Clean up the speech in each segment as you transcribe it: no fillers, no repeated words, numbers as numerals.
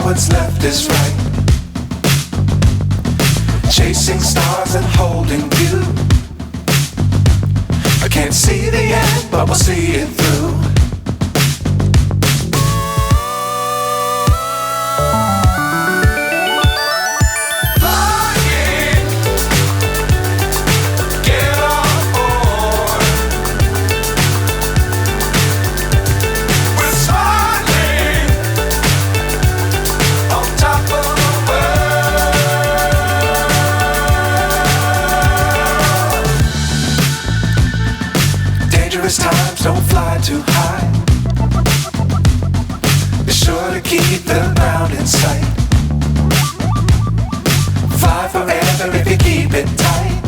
what's left is right. Chasing stars and holding you. I can't see the end, but we'll see it through. Times don't fly too high. Be sure to keep the ground in sight. Fly forever if you keep it tight.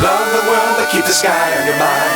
Love the world, but keep the sky on your mind.